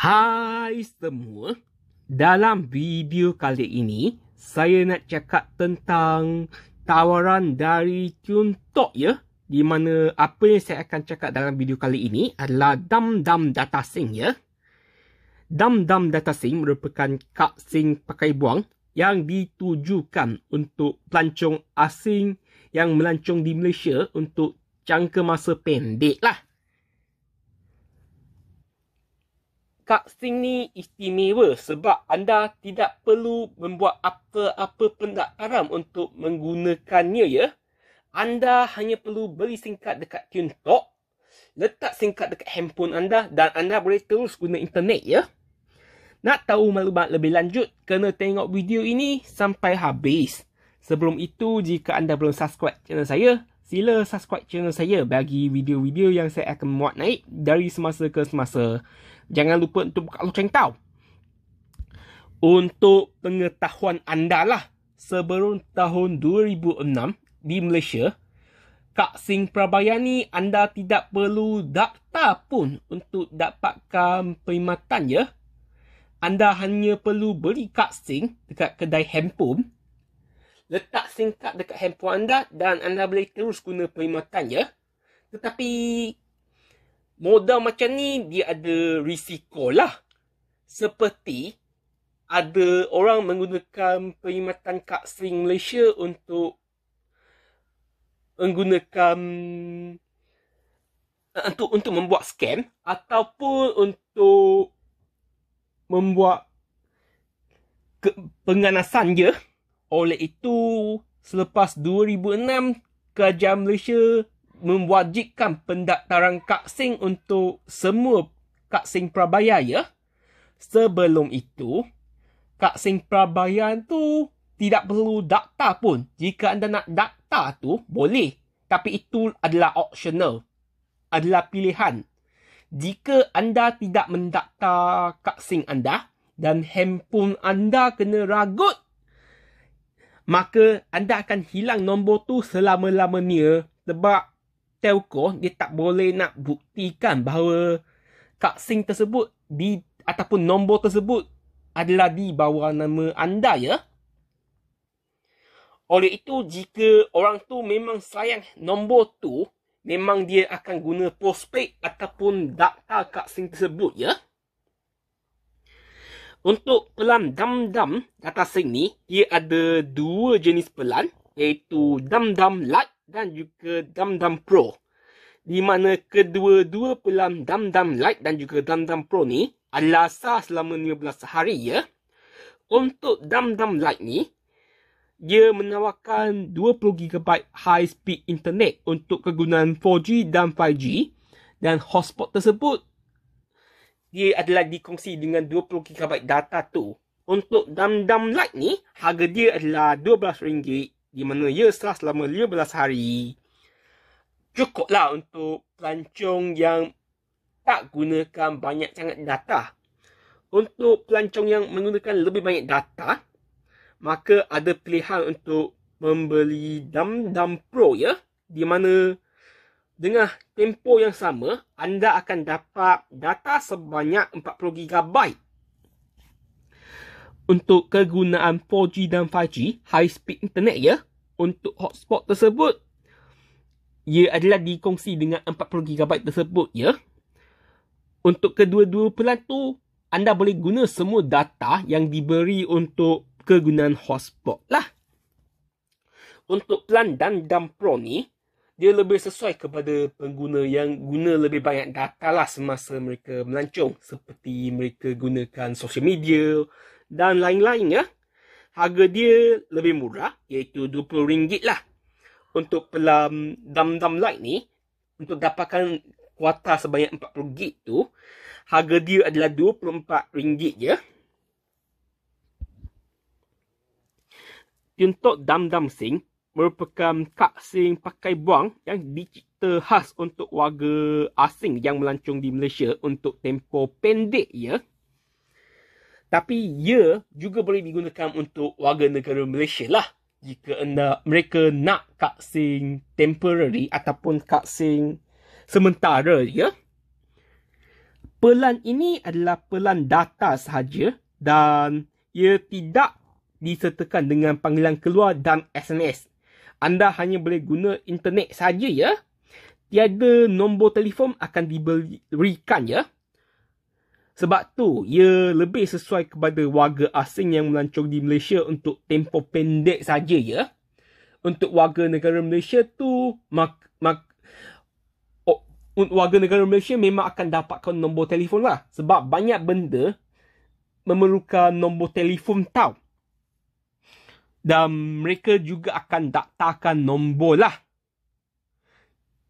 Hai semua, dalam video kali ini saya nak cakap tentang tawaran dari TuneTalk ya. Di mana apa yang saya akan cakap dalam video kali ini adalah Dumdum Data Sync ya. Dumdum Data Sync merupakan kad SIM pakai buang yang ditujukan untuk pelancong asing yang melancong di Malaysia untuk jangka masa pendek lah. Kad SIM ni istimewa sebab anda tidak perlu membuat apa-apa pendaftaran untuk menggunakannya ya. Anda hanya perlu beli SIM card dekat TuneTalk, letak SIM card dekat handphone anda dan anda boleh terus guna internet ya. Nak tahu maklumat lebih lanjut, kena tengok video ini sampai habis. Sebelum itu, jika anda belum subscribe channel saya, sila subscribe channel saya bagi video-video yang saya akan muat naik dari semasa ke semasa. Jangan lupa untuk buka loceng tau. Untuk pengetahuan anda lah, sebelum tahun 2006 di Malaysia, kad SIM prabayar ni anda tidak perlu daftar pun untuk dapatkan perkhidmatan ya. Anda hanya perlu beli kad SIM dekat kedai handphone, letak SIM card dekat handphone anda dan anda boleh terus guna perkhidmatan ya. Tetapi modal macam ni dia ada risiko lah. Seperti ada orang menggunakan perkhidmatan kad SIM Malaysia untuk menggunakan untuk membuat scam ataupun untuk membuat penganasan je. Oleh itu, selepas 2006, kerajaan Malaysia mewajibkan pendaftaran kad SIM untuk semua kad SIM prabayar ya. Sebelum itu, kad SIM prabayar tu tidak perlu daftar pun. Jika anda nak daftar tu, boleh. Tapi itu adalah optional. Adalah pilihan. Jika anda tidak mendaftar kad SIM anda dan handphone anda kena ragut, maka anda akan hilang nombor tu selama-lamanya. Sebab telco dia tak boleh nak buktikan bahawa kad SIM tersebut ataupun nombor tersebut adalah di bawah nama anda ya. Oleh itu, jika orang tu memang sayang nombor tu, memang dia akan guna postpaid ataupun daftar kad SIM tersebut ya. Untuk pelan Dumdum Data Sync ni, dia ada dua jenis pelan, iaitu Dumdum Lite dan juga Dumdum Pro. Di mana kedua-dua pelan Dumdum Lite dan juga Dumdum Pro ni adalah sah selama 15 hari ya. Untuk Dumdum Lite ni, dia menawarkan 20GB high speed internet untuk kegunaan 4G dan 5G, dan hotspot tersebut dia adalah dikongsi dengan 20GB data tu. Untuk Dumdum Lite ni, harga dia adalah RM12, di mana ia sah selama 15 hari. Cukuplah untuk pelancong yang tak gunakan banyak sangat data. Untuk pelancong yang menggunakan lebih banyak data, maka ada pilihan untuk membeli Dumdum Pro ya. Di mana dengan tempoh yang sama, anda akan dapat data sebanyak 40GB. Untuk kegunaan 4G dan 5G, high speed internet ya. Untuk hotspot tersebut, ia adalah dikongsi dengan 40GB tersebut ya. Untuk kedua-dua pelan tu, anda boleh guna semua data yang diberi untuk kegunaan hotspot lah. Untuk pelan Dumdum Pro ni, dia lebih sesuai kepada pengguna yang guna lebih banyak data lah semasa mereka melancong. Seperti mereka gunakan social media dan lain-lain ya. Harga dia lebih murah, iaitu RM20 lah. Untuk pelan Dumdum Lite ni, untuk dapatkan kuota sebanyak 40GB tu, harga dia adalah RM24 je. Untuk Dumdum Sync merupakan kad SIM pakai buang yang dicipta khas untuk warga asing yang melancong di Malaysia untuk tempoh pendek ya. Tapi ia juga boleh digunakan untuk warga negara Malaysia lah. Jika mereka nak kad SIM temporary ataupun kad SIM sementara ya. Pelan ini adalah pelan data sahaja dan ia tidak disertakan dengan panggilan keluar dan SMS. Anda hanya boleh guna internet saja ya. Tiada nombor telefon akan diberikan ya. Sebab tu, ia lebih sesuai kepada warga asing yang melancong di Malaysia untuk tempoh pendek saja ya. Untuk warga negara Malaysia tu, warga negara Malaysia memang akan dapatkan nombor telefon lah. Sebab banyak benda memerlukan nombor telefon tau. Dan mereka juga akan daftarkan nombor lah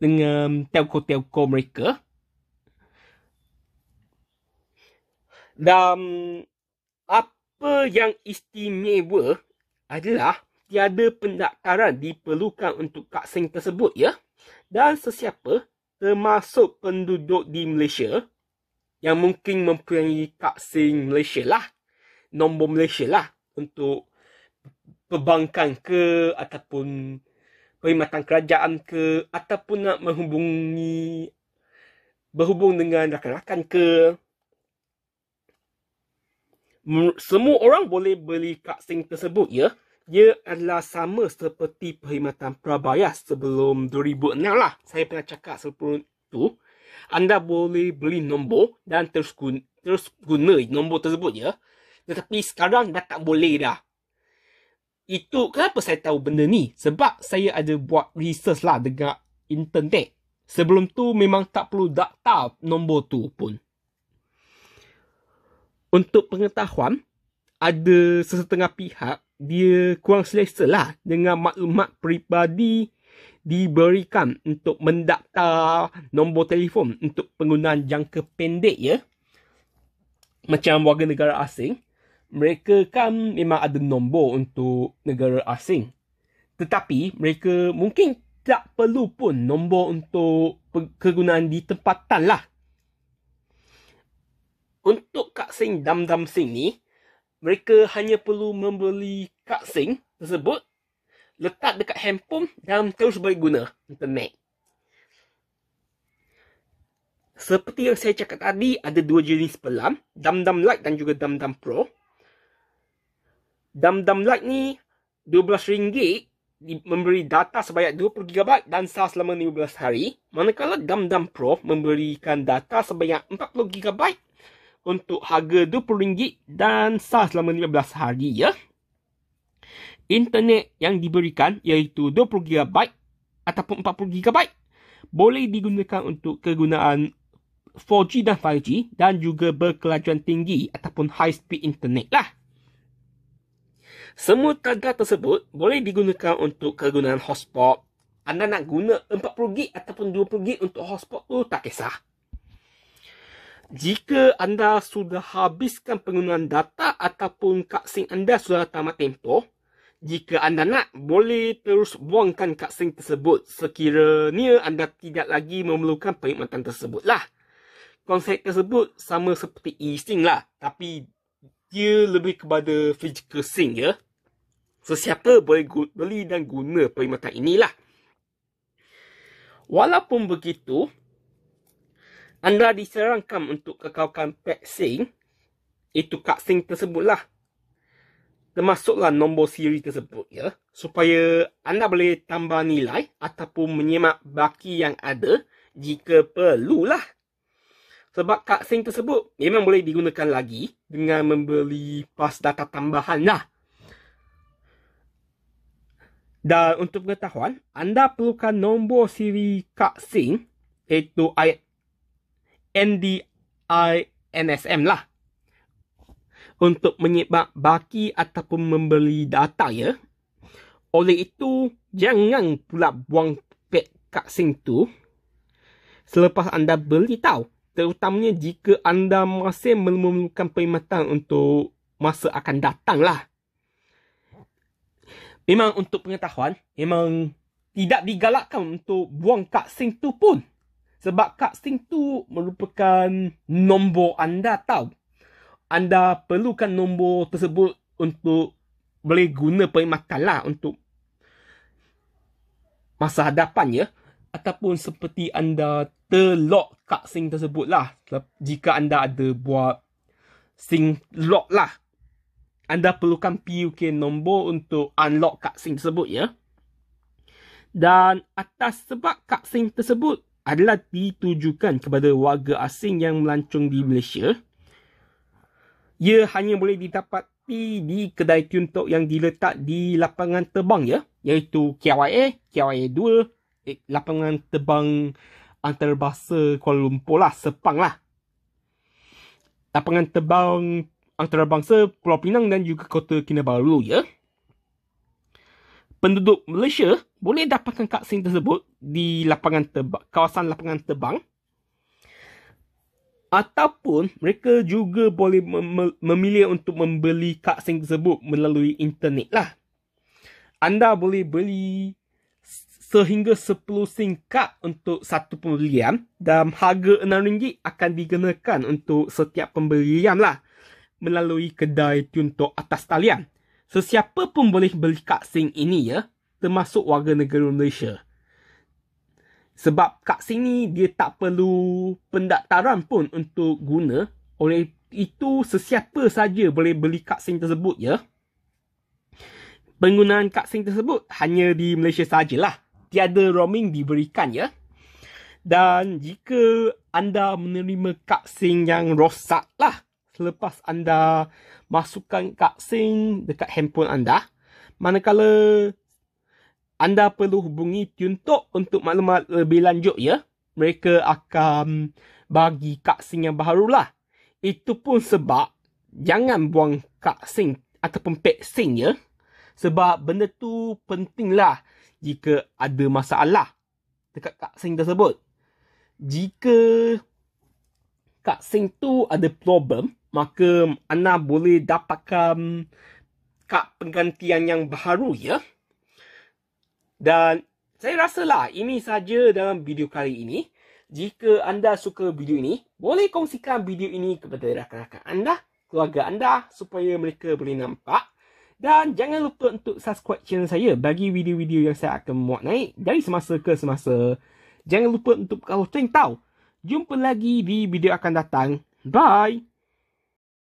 dengan telco-telco mereka. Dan apa yang istimewa adalah tiada pendaftaran diperlukan untuk kad SIM tersebut ya. Dan sesiapa termasuk penduduk di Malaysia yang mungkin mempunyai kad SIM Malaysia lah, nombor Malaysia lah untuk perbankan ke ataupun perkhidmatan kerajaan ke ataupun nak berhubung dengan rakan-rakan ke. Semua orang boleh beli kad SIM tersebut ya. Ia adalah sama seperti perkhidmatan prabayar sebelum 2006 lah. Saya pernah cakap sebelum tu. Anda boleh beli nombor dan terus guna nombor tersebut ya. Tetapi sekarang dah tak boleh dah. Itu kenapa saya tahu benda ni? Sebab saya ada buat research lah dengan internet. Sebelum tu memang tak perlu daftar nombor tu pun. Untuk pengetahuan, ada sesetengah pihak dia kurang selesa lah dengan maklumat peribadi diberikan untuk mendaftar nombor telefon untuk penggunaan jangka pendek ya. Macam warga negara asing, mereka kan memang ada nombor untuk negara asing. Tetapi mereka mungkin tak perlu pun nombor untuk kegunaan di tempatan lah. Untuk kad SIM Dam-Dam SIM ni, mereka hanya perlu membeli kad SIM tersebut, letak dekat handphone dan terus boleh guna internet. Seperti yang saya cakap tadi, ada dua jenis pelan, Dam-Dam Lite dan juga Dam-Dam Pro. Dam-Dam Lite ni RM12 memberi data sebanyak 20GB dan sah selama 15 hari. Manakala Dam-Dam Pro memberikan data sebanyak 40GB untuk harga RM20 dan sah selama 15 hari ya. Internet yang diberikan iaitu 20GB ataupun 40GB boleh digunakan untuk kegunaan 4G dan 5G dan juga berkelajuan tinggi ataupun high speed internet lah. Semua tanda tersebut boleh digunakan untuk kegunaan hotspot. Anda nak guna 40GB ataupun 20GB untuk hotspot tu tak kisah. Jika anda sudah habiskan penggunaan data ataupun kad SIM anda sudah tamat tempoh, jika anda nak, boleh terus buangkan kad SIM tersebut sekiranya anda tidak lagi memerlukan perkhidmatan tersebut lah. Konsep tersebut sama seperti eSIM lah, tapi dia lebih kepada physical SIM ya. Sesiapa boleh beli dan guna perkhidmatan inilah. Walaupun begitu, anda disarankan untuk kekalkan peg SIM, itu kad SIM tersebutlah. Termasuklah nombor siri tersebut ya, supaya anda boleh tambah nilai ataupun menyemak baki yang ada jika perlulah. Sebab kad SIM tersebut memang boleh digunakan lagi dengan membeli pas data tambahan lah. Dan untuk pengetahuan, anda perlukan nombor siri kad SIM iaitu NDINSM lah untuk menyemak baki ataupun membeli data ya. Oleh itu, jangan pula buang peg kad SIM tu selepas anda beli tau. Terutamanya jika anda masih memerlukan perkhidmatan untuk masa akan datang lah. Memang untuk pengetahuan, memang tidak digalakkan untuk buang kad SIM tu pun. Sebab kad SIM tu merupakan nombor anda tau. Anda perlukan nombor tersebut untuk boleh guna perkhidmatan lah untuk masa hadapan ya. ataupun seperti anda terlock kad SIM tersebut lah. Jika anda ada buat SIM lock lah, anda perlukan PUK nombor untuk unlock kad SIM tersebut ya. Dan atas sebab kad SIM tersebut adalah ditujukan kepada warga asing yang melancong di Malaysia, ia hanya boleh didapati di kedai Tiuntok yang diletak di lapangan terbang ya, iaitu KLIA, KLIA 2, lapangan terbang antarabangsa Kuala Lumpur lah, Sepang lah. Lapangan terbang antarabangsa Pulau Pinang dan juga Kota Kinabalu ya. Penduduk Malaysia boleh dapatkan kad SIM tersebut di lapangan terbang, kawasan lapangan terbang, ataupun mereka juga boleh memilih untuk membeli kad SIM tersebut melalui internet lah. Anda boleh beli sehingga 10 SIM kad untuk satu pembelian dan harga RM6 akan dikenakan untuk setiap pembelian lah melalui kedai Tiuntok atas talian. Sesiapa pun boleh beli kad SIM ini ya, termasuk warga negara Malaysia. Sebab kad SIM ni dia tak perlu pendaftaran pun untuk guna. Oleh itu sesiapa saja boleh beli kad SIM tersebut ya. Penggunaan kad SIM tersebut hanya di Malaysia sajalah. Tiada roaming diberikan ya. Dan jika anda menerima kad SIM yang rosak lah selepas anda masukkan kad SIM dekat handphone anda, manakala anda perlu hubungi Tiuntok untuk maklumat lebih lanjut ya. Mereka akan bagi kad SIM yang baru lah. Itu pun sebab jangan buang kad SIM ataupun peg SIM ya. Sebab benda tu penting lah jika ada masalah dekat kad SIM tersebut. Jika kad SIM tu ada problem, maka anda boleh dapatkan kad penggantian yang baru ya. Dan saya rasalah ini saja dalam video kali ini. Jika anda suka video ini, boleh kongsikan video ini kepada rakan-rakan anda, keluarga anda supaya mereka boleh nampak. Dan jangan lupa untuk subscribe channel saya bagi video-video yang saya akan muat naik dari semasa ke semasa. Jangan lupa untuk kalau tahu. Jumpa lagi di video akan datang. Bye!